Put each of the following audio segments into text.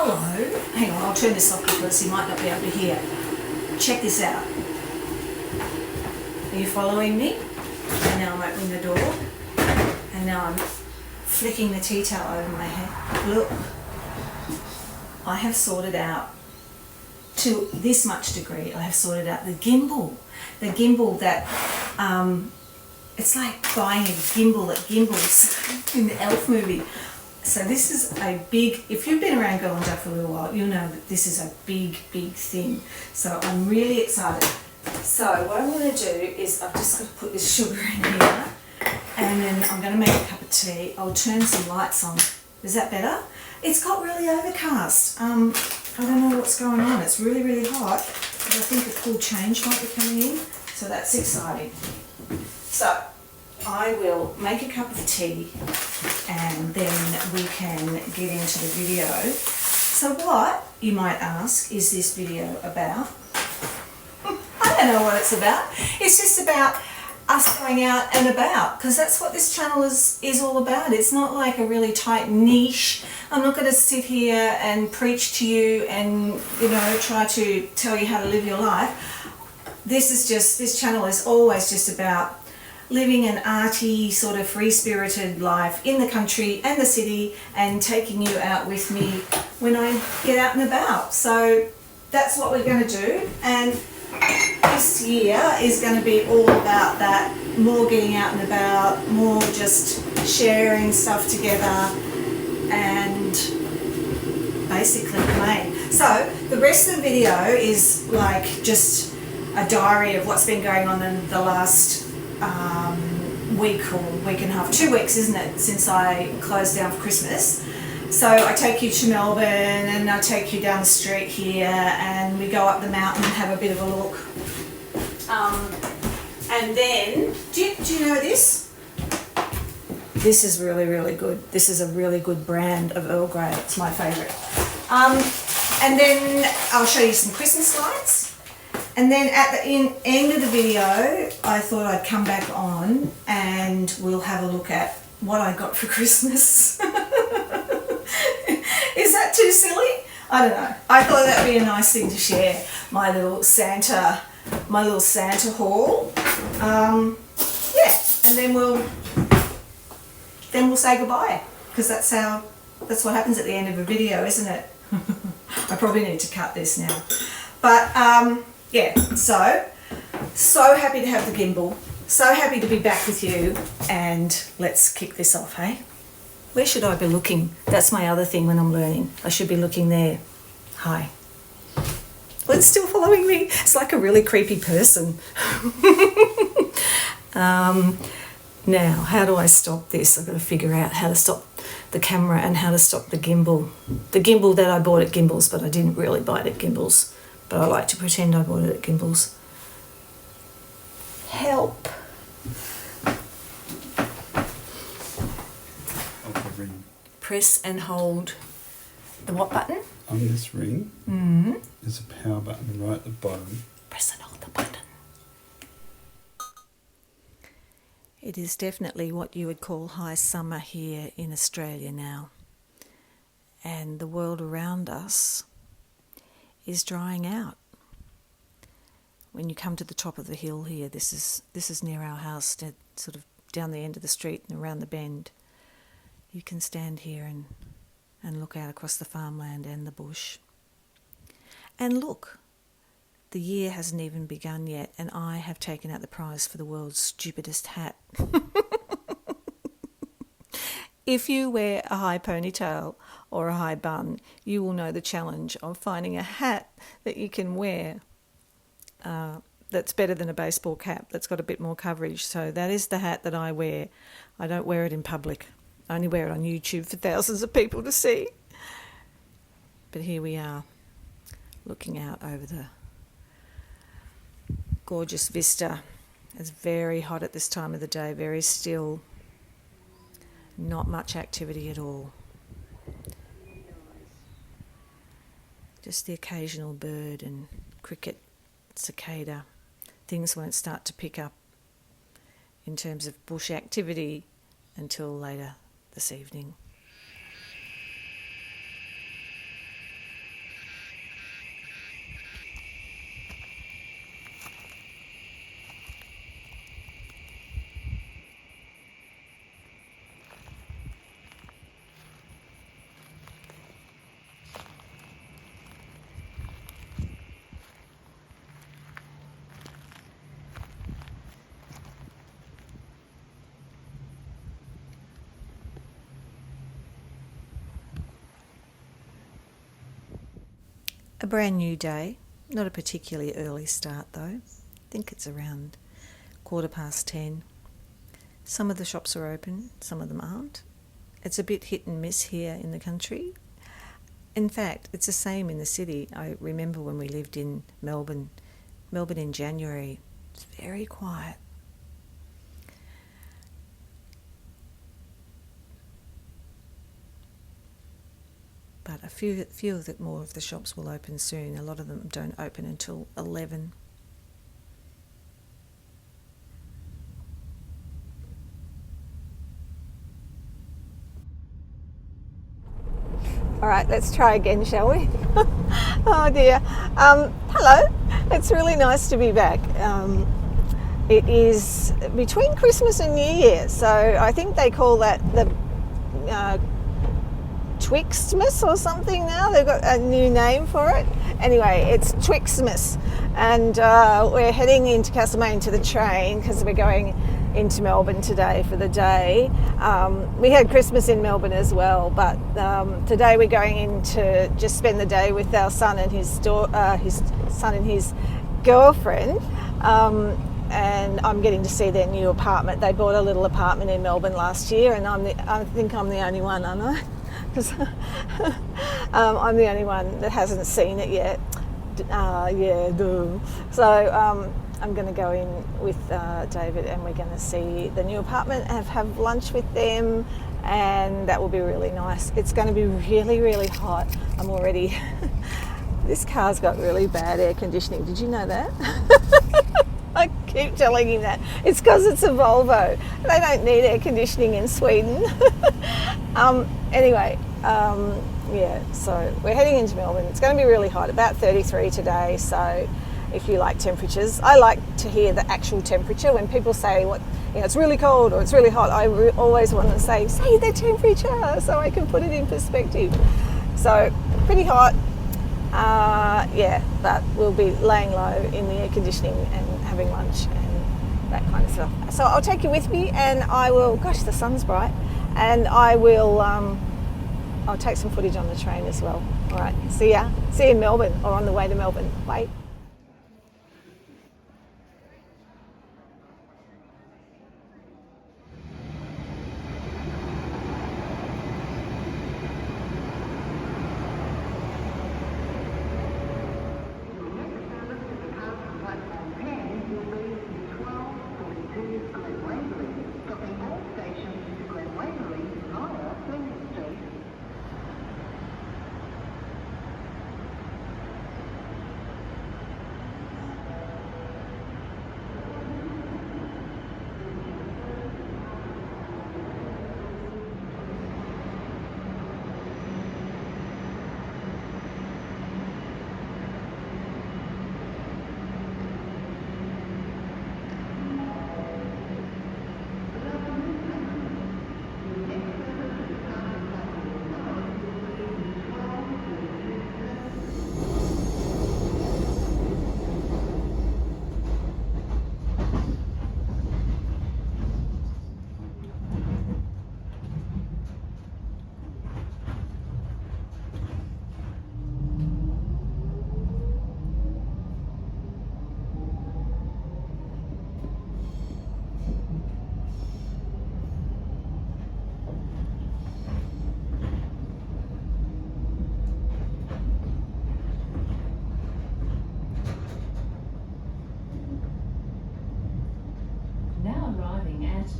Hello. Hang on, I'll turn this off because you might not be able to hear. Check this out. Are you following me? And now I'm opening the door. And now I'm flicking the tea towel over my head. Look. I have sorted out, to this much degree, I have sorted out the gimbal. The gimbal that, it's like buying a gimbal that gimbals in the Elf movie. So this is a big, if you've been around Girl and Duck for a little while, you'll know that this is a big, big thing. So I'm really excited. So what I'm going to do is I've just got to put this sugar in here, and then I'm going to make a cup of tea. I'll turn some lights on. Is that better? It's got really overcast. I don't know what's going on. It's really, really hot, but I think a cool change might be coming in. So that's exciting. So I will make a cup of tea and then we can get into the video. So what, you might ask, is this video about? I don't know what it's about. It's just about us going out and about, because that's what this channel is all about. It's not like a really tight niche. I'm not going to sit here and preach to you and, you know, try to tell you how to live your life. This channel is always just about living an arty, sort of free-spirited life in the country and the city, and taking you out with me when I get out and about. So that's what we're going to do, and this year is going to be all about that, more getting out and about, more just sharing stuff together, and basically playing. So the rest of the video is like just a diary of what's been going on in the last week or week and a half, 2 weeks, isn't it, since I closed down for Christmas. So I take you to Melbourne and I take you down the street here and we go up the mountain and have a bit of a look. And then, do you know this? This is really, really good. This is a really good brand of Earl Grey. It's my favourite. And then I'll show you some Christmas lights. And then at the end of the video, I thought I'd come back on and we'll have a look at what I got for Christmas. Is that too silly? I don't know. I thought that'd be a nice thing to share, my little Santa haul. Yeah, and then we'll say goodbye, because that's what happens at the end of a video, isn't it? I probably need to cut this now. But yeah, so happy to have the gimbal, so happy to be back with you, and let's kick this off, hey? Where should I be looking? That's my other thing when I'm learning. I should be looking there. Hi. Well, it's still following me. It's like a really creepy person. Now, how do I stop this? I've got to figure out how to stop the camera and how to stop the gimbal. The gimbal that I bought at Gimbals, but I didn't really buy it at Gimbals. But I like to pretend I bought it at Gimbals. Help. Press and hold the what button? On this ring, there's a power button right at the bottom. Press and hold the button. It is definitely what you would call high summer here in Australia now. And the world around us is drying out. When you come to the top of the hill here, this is near our house, sort of down the end of the street and around the bend. You can stand here and look out across the farmland and the bush. And look, the year hasn't even begun yet, and I have taken out the prize for the world's stupidest hat. If you wear a high ponytail or a high bun, you will know the challenge of finding a hat that you can wear that's better than a baseball cap, that's got a bit more coverage. So that is the hat that I wear. I don't wear it in public. I only wear it on YouTube for thousands of people to see. But here we are, looking out over the gorgeous vista. It's very hot at this time of the day, very still. Not much activity at all. Just the occasional bird and cricket, cicada. Things won't start to pick up in terms of bush activity until later this evening. A brand new day, not a particularly early start though. I think it's around 10:15. Some of the shops are open, some of them aren't. It's a bit hit and miss here in the country. In fact, it's the same in the city. I remember when we lived in Melbourne in January, it's very quiet. But a few more of the shops will open soon. A lot of them don't open until 11. All right, let's try again, shall we? Oh dear. Hello. It's really nice to be back. It is between Christmas and New Year, so I think they call that the Twixmas or something now. They've got a new name for it. Anyway, it's Twixmas, and we're heading into Castlemaine to the train because we're going into Melbourne today for the day. We had Christmas in Melbourne as well, but today we're going in to just spend the day with our son and his son and his girlfriend. And I'm getting to see their new apartment. They bought a little apartment in Melbourne last year, and I think I'm the only one, aren't I? Because I'm the only one that hasn't seen it yet. So I'm going to go in with David, and we're going to see the new apartment and have lunch with them, and that will be really nice. It's going to be really, really hot. I'm already... This car's got really bad air conditioning. Did you know that? I keep telling him that. It's because it's a Volvo. They don't need air conditioning in Sweden. Anyway, so we're heading into Melbourne. It's going to be really hot, about 33 today, so if you like temperatures. I like to hear the actual temperature. When people say it's really cold or it's really hot, I always want to say the temperature so I can put it in perspective. So pretty hot, but we'll be laying low in the air conditioning and having lunch and that kind of stuff. So I'll take you with me, and I will, gosh, the sun's bright, and I will, I'll take some footage on the train as well. All right, see you in Melbourne, or on the way to Melbourne. Bye.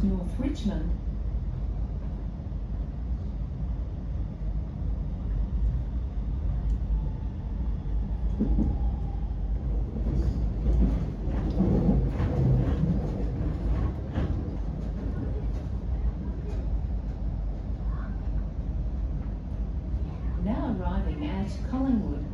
North Richmond. Now arriving at Collingwood.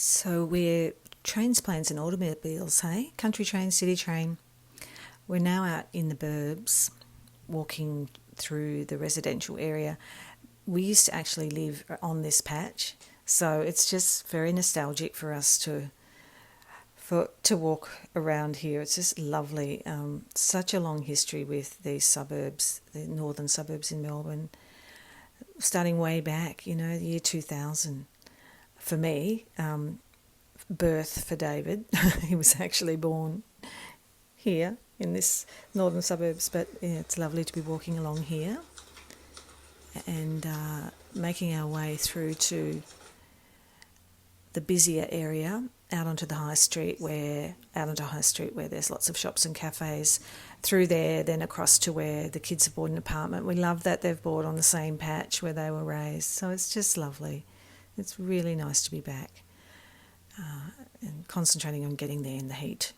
So we're trains, planes, and automobiles, hey? Country train, city train. We're now out in the burbs, walking through the residential area. We used to actually live on this patch, so it's just very nostalgic for us to walk around here. It's just lovely. Such a long history with these suburbs, the northern suburbs in Melbourne, starting way back, the year 2000. For me, birth for David. He was actually born here in this northern suburbs, but yeah, it's lovely to be walking along here and making our way through to the busier area out onto High Street where there's lots of shops and cafes. Through there, then across to where the kids have bought an apartment. We love that they've bought on the same patch where they were raised. So it's just lovely. It's really nice to be back and concentrating on getting there in the heat.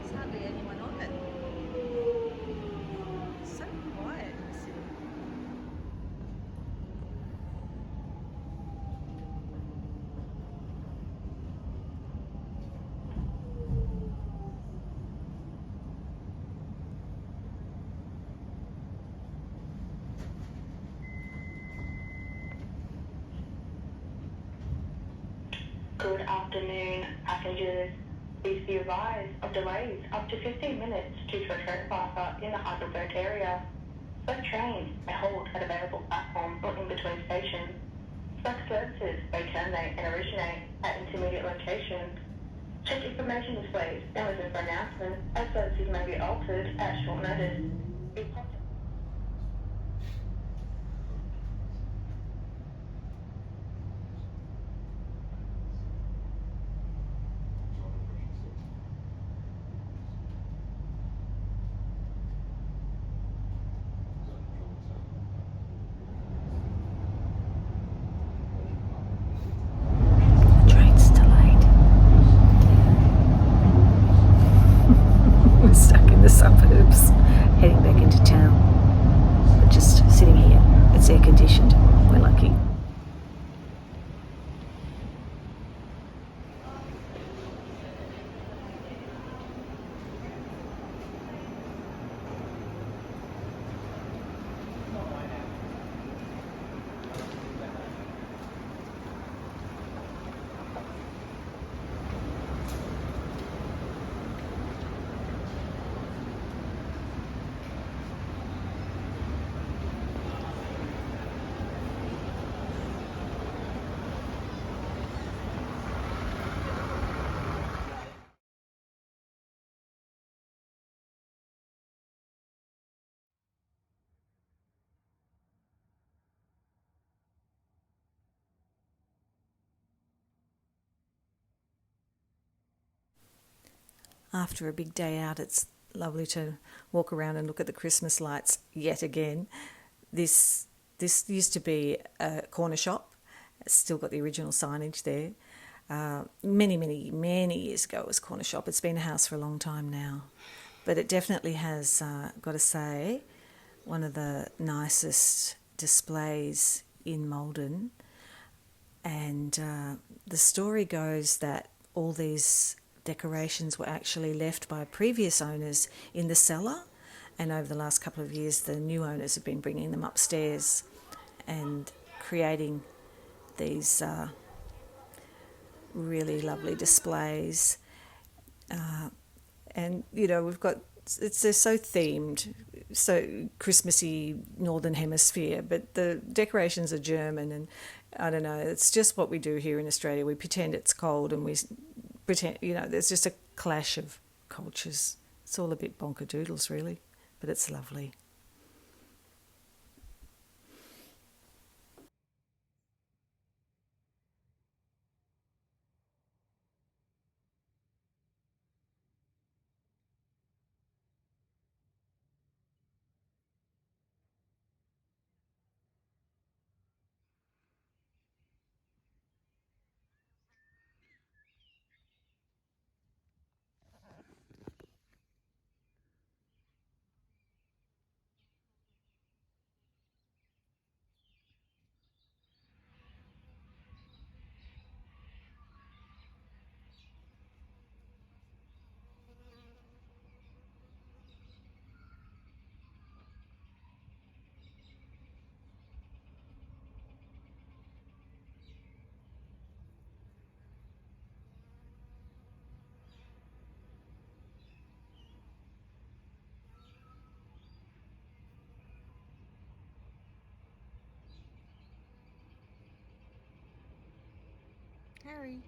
There's hardly anyone on it. It's so quiet in the city. Good afternoon, passengers. Please be advised of delays up to 15 minutes due to a train faster in the Heidelberg area. Select trains may halt at available platforms or in between stations. Select services may terminate and originate at intermediate locations. Check information displays and listen for announcements as services may be altered at short notice. Be contacted. Train's delayed. We're stuck in the suburbs, heading back into town. But just sitting here, it's air conditioned. We're lucky. After a big day out, it's lovely to walk around and look at the Christmas lights yet again. This used to be a corner shop. It's still got the original signage there. Many years ago it was a corner shop. It's been a house for a long time now. But it definitely has, got to say, one of the nicest displays in Malden. And the story goes that all these decorations were actually left by previous owners in the cellar, and over the last couple of years the new owners have been bringing them upstairs and creating these really lovely displays. And we've got, they're so themed, so Christmassy Northern Hemisphere, but the decorations are German, and I don't know, it's just what we do here in Australia. We pretend it's cold and we pretend, there's just a clash of cultures. It's all a bit bonker-doodles, really, but it's lovely. Harry.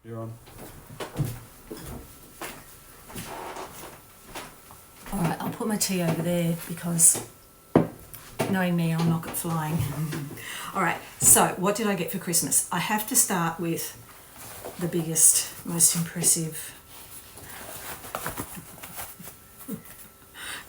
You're on. All right, I'll put my tea over there because knowing me, I'll knock it flying. All right, so what did I get for Christmas? I have to start with the biggest, most impressive.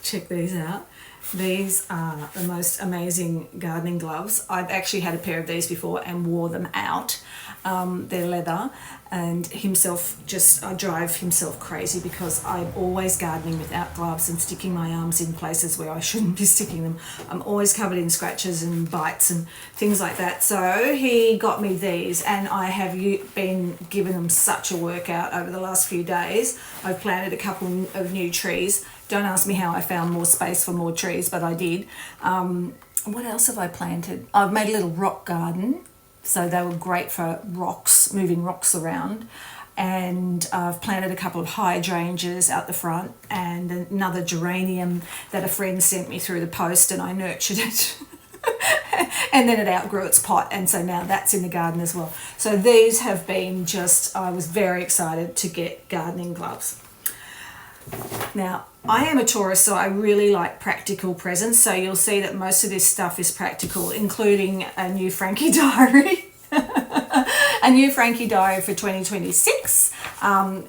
Check these out. These are the most amazing gardening gloves. I've actually had a pair of these before and wore them out. They're leather, and I drive himself crazy because I'm always gardening without gloves and sticking my arms in places where I shouldn't be sticking them. I'm always covered in scratches and bites and things like that. So he got me these, and I have been giving them such a workout over the last few days. I've planted a couple of new trees. Don't ask me how I found more space for more trees, but I did. What else have I planted? I've made a little rock garden. So they were great for rocks, moving rocks around. And I've planted a couple of hydrangeas out the front and another geranium that a friend sent me through the post, and I nurtured it. And then it outgrew its pot, and so now that's in the garden as well. So these have been I was very excited to get gardening gloves. Now, I am a Taurus, so I really like practical presents. So you'll see that most of this stuff is practical, including a new Frankie diary. A new Frankie diary for 2026,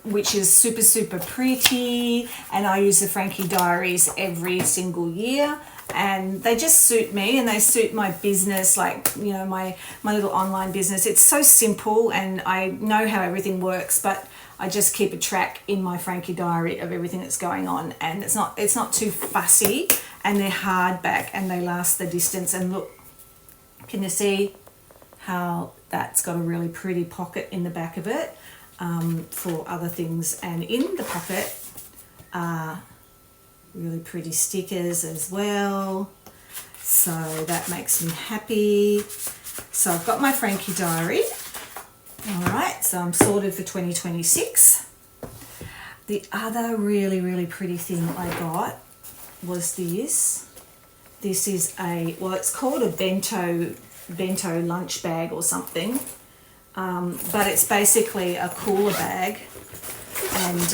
which is super, super pretty. And I use the Frankie diaries every single year. And they just suit me, and they suit my business, like, you know, my little online business. It's so simple, and I know how everything works, but I just keep a track in my Frankie diary of everything that's going on, and it's not too fussy, and they're hardback and they last the distance. And look, can you see how that's got a really pretty pocket in the back of it for other things? And in the pocket are really pretty stickers as well, so that makes me happy. So I've got my Frankie diary. All right, so I'm sorted for 2026. The other really, really pretty thing I got was this. This is it's called a bento lunch bag or something, but it's basically a cooler bag, and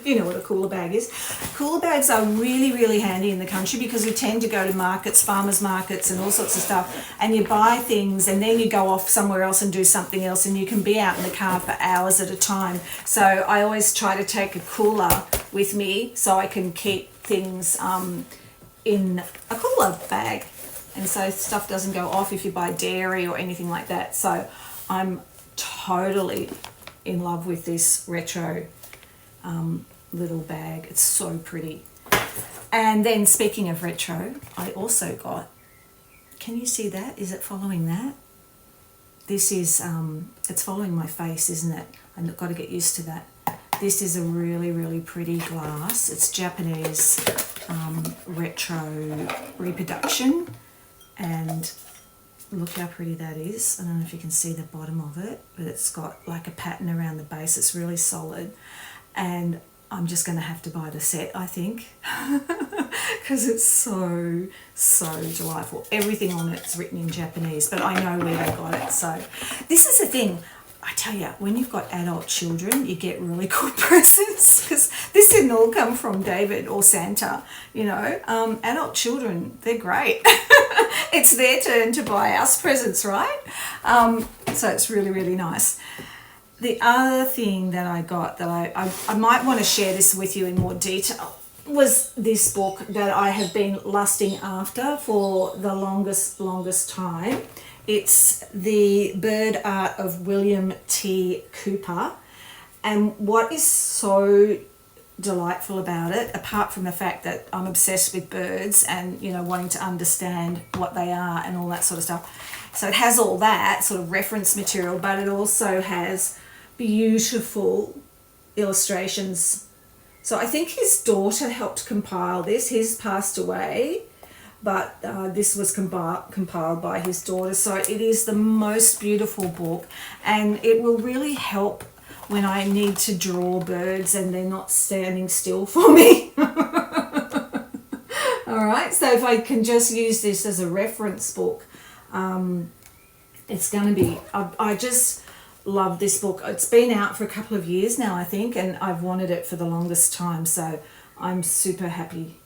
you know what a cooler bag is. Cooler bags are really, really handy in the country because we tend to go to markets, farmers markets and all sorts of stuff, and you buy things and then you go off somewhere else and do something else, and you can be out in the car for hours at a time. So I always try to take a cooler with me so I can keep things in a cooler bag, and so stuff doesn't go off if you buy dairy or anything like that. So I'm totally in love with this retro little bag. It's so pretty. And then speaking of retro, I also got, can you see that? Is it following that? This is, it's following my face, isn't it? I've got to get used to that. This is a really, really pretty glass. It's Japanese retro reproduction. And look how pretty that is. I don't know if you can see the bottom of it, but it's got like a pattern around the base. It's really solid. And I'm just going to have to buy the set, I think, because it's so, so delightful. Everything on it's written in Japanese, but I know where they got it. So this is the thing. I tell you, when you've got adult children, you get really good presents, because this didn't all come from David or Santa, you know. Adult children, they're great. It's their turn to buy us presents, right? So it's really, really nice. The other thing that I got that I might want to share this with you in more detail was this book that I have been lusting after for the longest time. It's The Bird Art of William T. Cooper. And what is so delightful about it, apart from the fact that I'm obsessed with birds and, you know, wanting to understand what they are and all that sort of stuff. So it has all that sort of reference material, but it also has beautiful illustrations. So I think his daughter helped compile this. He's passed away, but this was compiled by his daughter. So it is the most beautiful book, and it will really help when I need to draw birds and they're not standing still for me. All right, so if I can just use this as a reference book, it's going to be, I just love this book. It's been out for a couple of years now, I think, and I've wanted it for the longest time, so I'm super happy.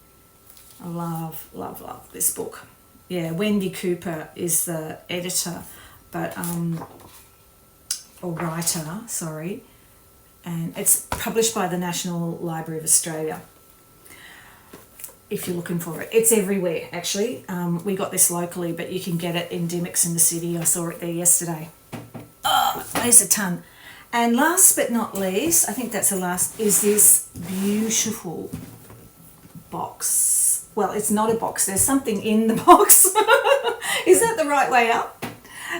I love this book. Yeah, Wendy Cooper is the editor, but or writer, sorry, and it's published by the National Library of Australia. If you're looking for it, it's everywhere actually. We got this locally, but you can get it in Dymocks in the city. I saw it there yesterday. Oh, it weighs a ton. And last but not least, I think that's the last, is this beautiful box. Well, it's not a box, there's something in the box. Is that the right way up?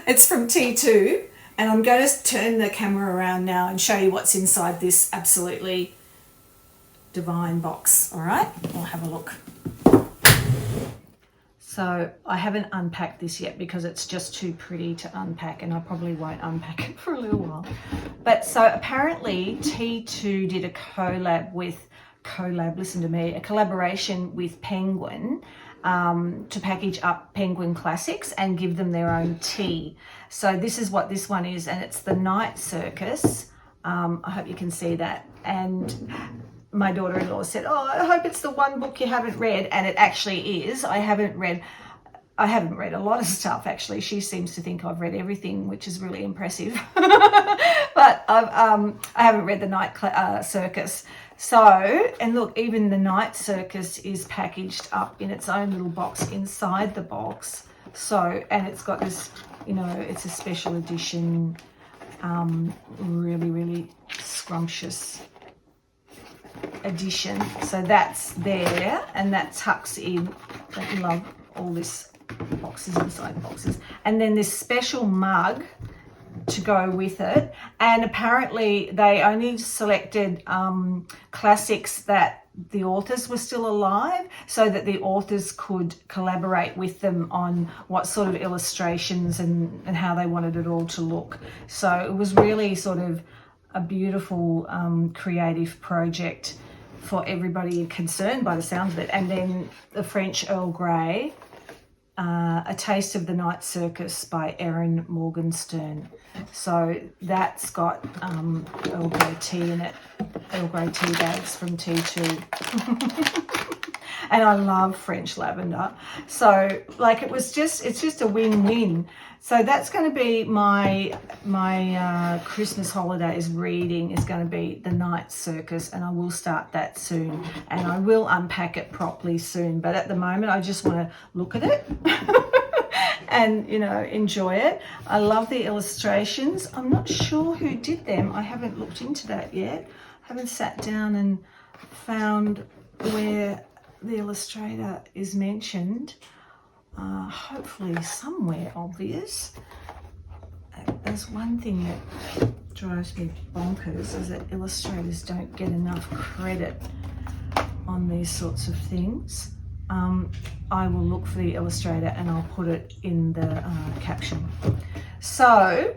It's from T2, and I'm going to turn the camera around now and show you what's inside this absolutely divine box. All right, we'll have a look. So I haven't unpacked this yet because it's just too pretty to unpack, and I probably won't unpack it for a little while. But so apparently T2 did a a collaboration with Penguin to package up Penguin classics and give them their own tea. So this is what this one is, and it's The Night Circus. I hope you can see that. And my daughter-in-law said, oh, I hope it's the one book you haven't read, and it actually is. I haven't read a lot of stuff, actually. She seems to think I've read everything, which is really impressive. But I haven't read The Night Circus. So, and look, even The Night Circus is packaged up in its own little box inside the box. So, and it's got this, you know, it's a special edition, really, really scrumptious edition. So that's there, and that tucks in. Don't you love all this boxes inside boxes? And then this special mug to go with it, and apparently they only selected classics that the authors were still alive, so that the authors could collaborate with them on what sort of illustrations and how they wanted it all to look. So it was really sort of a beautiful creative project for everybody concerned by the sounds of it. And then the French Earl Grey, A Taste of the Night Circus by Erin Morgenstern. So that's got Earl Grey tea in it, Earl Grey tea bags from T2. and I love French lavender. So like it's just a win-win. So that's going to be my Christmas holidays reading is going to be The Night Circus, and I will start that soon, and I will unpack it properly soon. But at the moment, I just want to look at it and, you know, enjoy it. I love the illustrations. I'm not sure who did them. I haven't looked into that yet. I haven't sat down and found where the illustrator is mentioned. Hopefully somewhere obvious. There's one thing that drives me bonkers is that illustrators don't get enough credit on these sorts of things. I will look for the illustrator and I'll put it in the caption. So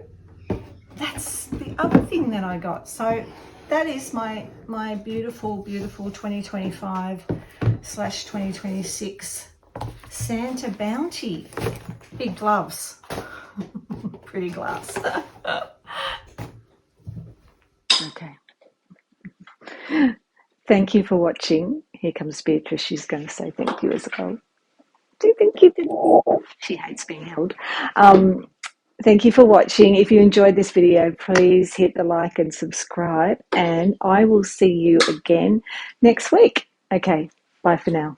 that's the other thing that I got. So that is my beautiful 2025/2026 Santa Bounty. Big gloves. Pretty gloves. Okay. Thank you for watching. Here comes Beatrice. She's going to say thank you as well. Do thank you. She hates being held. Thank you for watching. If you enjoyed this video, please hit the like and subscribe, and I will see you again next week. Okay, bye for now.